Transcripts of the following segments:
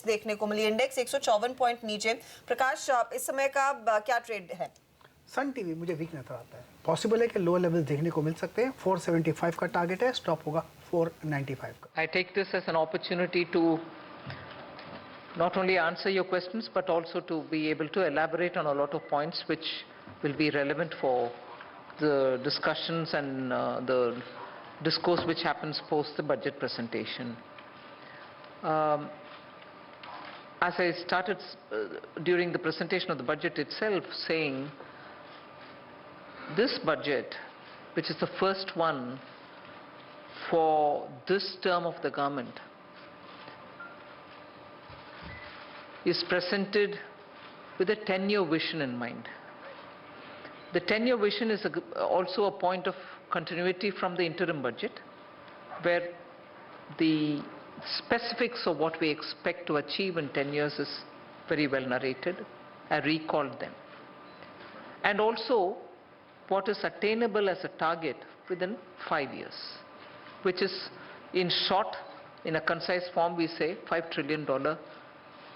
देखने को मिली। Index 154 point नीचे। प्रकाश, इस समय का क्या ट्रेड है? सन टीवी मुझे वीक नजर आता है। पॉसिबल है कि लोअर लेवल्स देखने को मिल सकते हैं। 475 का टारगेट है, स्टॉप होगा 495 का। I take this as an opportunity to not only answer your questions but also to be able to elaborate on a lot of points which will be relevant for the discussions and the discourse which happens post the budget presentation. As I started during the presentation of the budget itself saying, this budget, which is the first one for this term of the government, is presented with a 10-year vision in mind. The 10-year vision is also a point of continuity from the interim budget, where the specifics of what we expect to achieve in 10 years is very well narrated. I recalled them. And also what is attainable as a target within 5 years, which is, in short, in a concise form, we say $5 trillion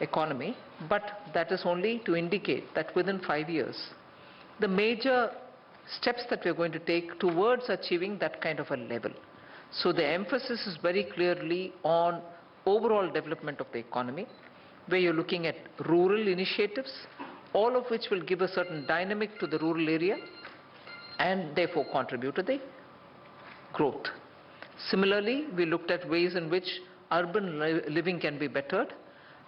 economy, but that is only to indicate that within 5 years, the major steps that we're going to take towards achieving that kind of a level. So the emphasis is very clearly on overall development of the economy, where you're looking at rural initiatives, all of which will give a certain dynamic to the rural area and therefore contribute to the growth. Similarly, we looked at ways in which urban living can be bettered,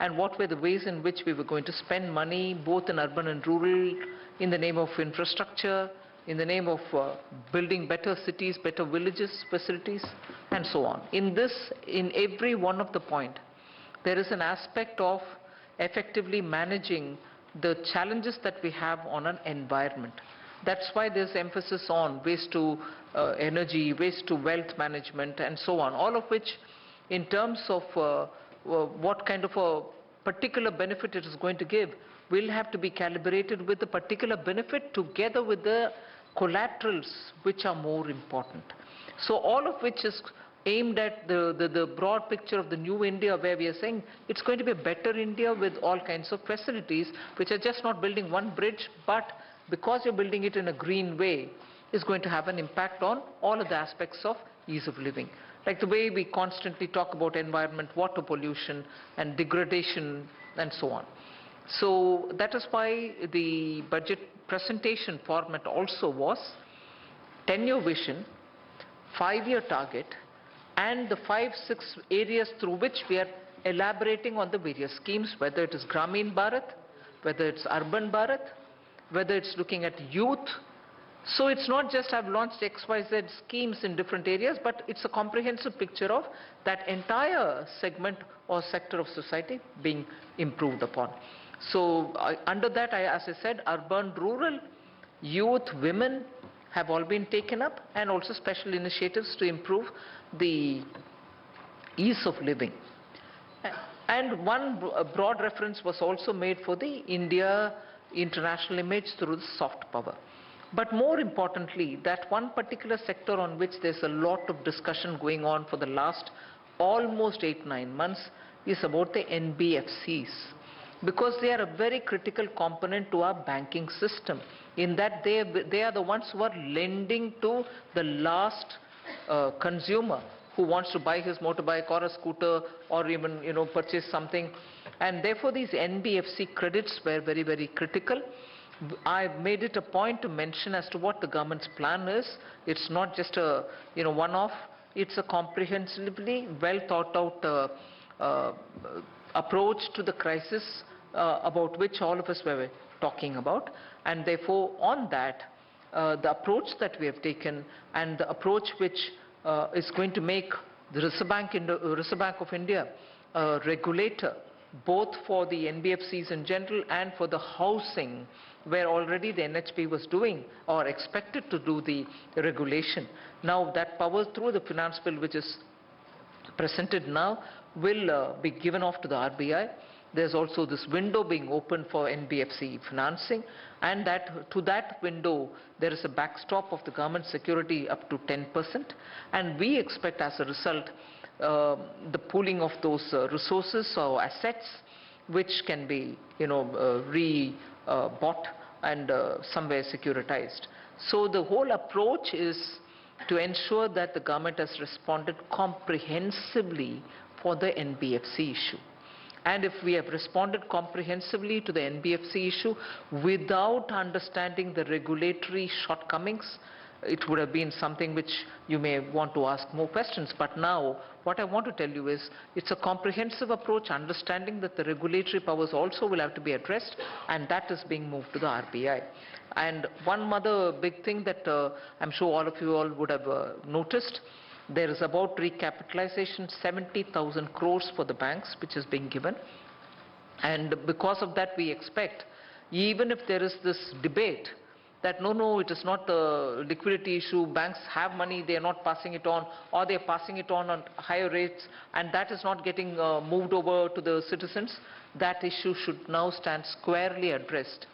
and what were the ways in which we were going to spend money both in urban and rural in the name of infrastructure, in the name of building better cities, better villages, facilities, and so on. In this, in every one of the point, there is an aspect of effectively managing the challenges that we have on an environment. That's why there's emphasis on waste to energy, waste to wealth management, and so on, all of which in terms of what kind of a particular benefit it is going to give will have to be calibrated with the particular benefit together with the collaterals which are more important. So all of which is aimed at the broad picture of the new India, where we are saying it's going to be a better India with all kinds of facilities, which are just not building one bridge, but because you're building it in a green way, is going to have an impact on all of the aspects of ease of living. Like the way we constantly talk about environment, water pollution and degradation and so on. So that is why the budget presentation format also was 10-year vision, 5-year target, and the 5-6 areas through which we are elaborating on the various schemes, whether it is Gramin Bharat, whether it's Urban Bharat, whether it's looking at youth. So it's not just I've launched XYZ schemes in different areas, but it's a comprehensive picture of that entire segment or sector of society being improved upon. So under that, as I said, urban, rural, youth, women have all been taken up, and also special initiatives to improve the ease of living. And one broad reference was also made for the India international image through the soft power. But more importantly, that one particular sector on which there's a lot of discussion going on for the last almost 8-9 months is about the NBFCs, because they are a very critical component to our banking system, in that they are the ones who are lending to the last consumer who wants to buy his motorbike or a scooter or even purchase something, and therefore these NBFC credits were very, very critical. I made it a point to mention as to what the government's plan is. It's not just a one-off. It's a comprehensively well thought out approach to the crisis about which all of us were talking about, and therefore on that the approach that we have taken, and the approach which is going to make the Reserve Bank of India a regulator both for the NBFCs in general and for the housing, where already the NHB was doing or expected to do the regulation. Now that power through the finance bill which is presented now will be given off to the RBI. There's also this window being opened for NBFC financing, and that to that window there is a backstop of the government security up to 10%, and we expect as a result the pooling of those resources or assets which can be, bought and somewhere securitized. So the whole approach is to ensure that the government has responded comprehensively for the NBFC issue. And if we have responded comprehensively to the NBFC issue without understanding the regulatory shortcomings, it would have been something which you may want to ask more questions. But now, what I want to tell you is, it's a comprehensive approach, understanding that the regulatory powers also will have to be addressed, and that is being moved to the RBI. And one other big thing that I'm sure all of you all would have noticed, there is about recapitalization, 70,000 crores for the banks, which is being given. And because of that, we expect, even if there is this debate that no, it is not the liquidity issue, banks have money, they are not passing it on, or they are passing it on higher rates, and that is not getting moved over to the citizens, that issue should now stand squarely addressed,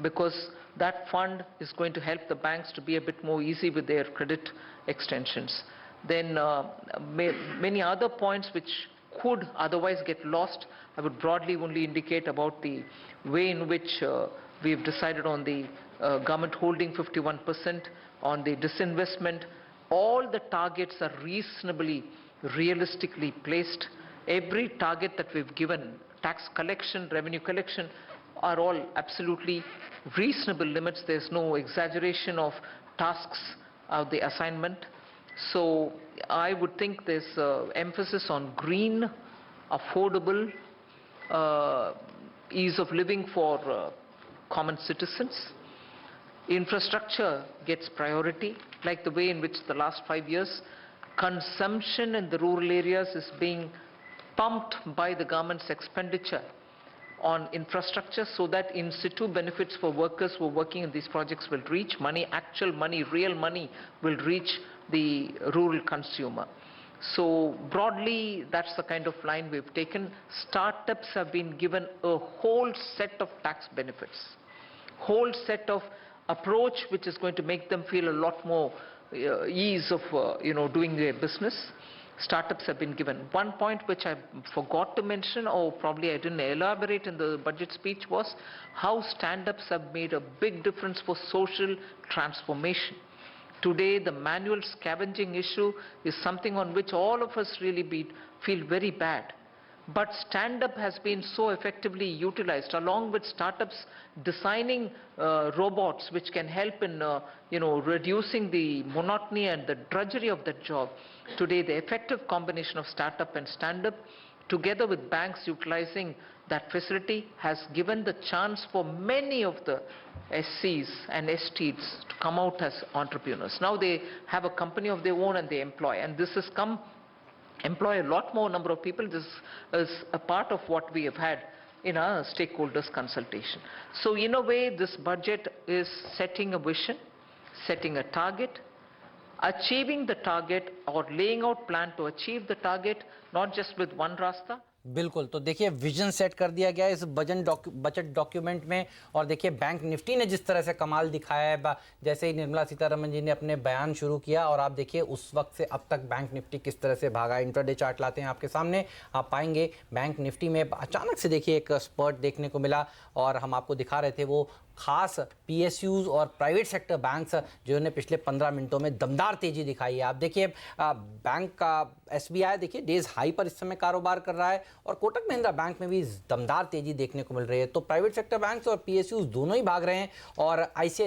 because that fund is going to help the banks to be a bit more easy with their credit extensions. Then many other points which could otherwise get lost, I would broadly only indicate about the way in which we have decided on the government holding 51%, on the disinvestment. All the targets are reasonably, realistically placed. Every target that we've given, tax collection, revenue collection, are all absolutely reasonable limits. There's no exaggeration of tasks of the assignment. So I would think there's emphasis on green, affordable, ease of living for common citizens. Infrastructure gets priority, like the way in which the last 5 years, consumption in the rural areas is being pumped by the government's expenditure on infrastructure, so that in situ benefits for workers who are working in these projects will reach money, actual money, real money will reach the rural consumer. So broadly, that's the kind of line we've taken. Startups have been given a whole set of tax benefits, whole set of approach which is going to make them feel a lot more ease of doing their business. Startups have been given. One point which I forgot to mention, or probably I didn't elaborate in the budget speech, was how stand-ups have made a big difference for social transformation. Today, the manual scavenging issue is something on which all of us really feel very bad. But stand-up has been so effectively utilized, along with startups designing robots which can help in reducing the monotony and the drudgery of that job. Today, the effective combination of startup and stand-up, together with banks utilizing that facility, has given the chance for many of the SCs and STs to come out as entrepreneurs. Now they have a company of their own and they employ, and this has employ a lot more number of people. This is a part of what we have had in our stakeholders consultation. So in a way, this budget is setting a vision, setting a target, achieving the target, or laying out plan to achieve the target, not just with one rasta. बिल्कुल, तो देखिए vision set कर दिया गया है इस budget document में। और देखिए बैंक निफ्टी ने जिस तरह से कमाल दिखाया है, जैसे ही निर्मला सीतारमण जी ने अपने बयान शुरू किया, और आप देखिए उस वक्त से अब तक बैंक निफ्टी किस तरह से भागा। इंट्राडे चार्ट लाते हैं आपके सामने, आप पाएंगे बैंक निफ्टी में अचानक से देखिए एक स्पर्ट देखने को मिला, और हम आपको दिखा रहे थे वो खास PSUs और प्राइवेट सेक्टर बैंक्स जिन्होंने पिछले 15 मिनटों में दमदार तेजी दिखाई है। आप देखिए बैंक का SBI देखिए डेज हाई पर इस समय कारोबार कर रहा है, और कोटक महिंद्रा बैंक में भी दमदार तेजी देखने को मिल रही है। तो प्राइवेट सेक्टर बैंक्स और PSUs दोनों ही भाग रहे हैं, और ICICI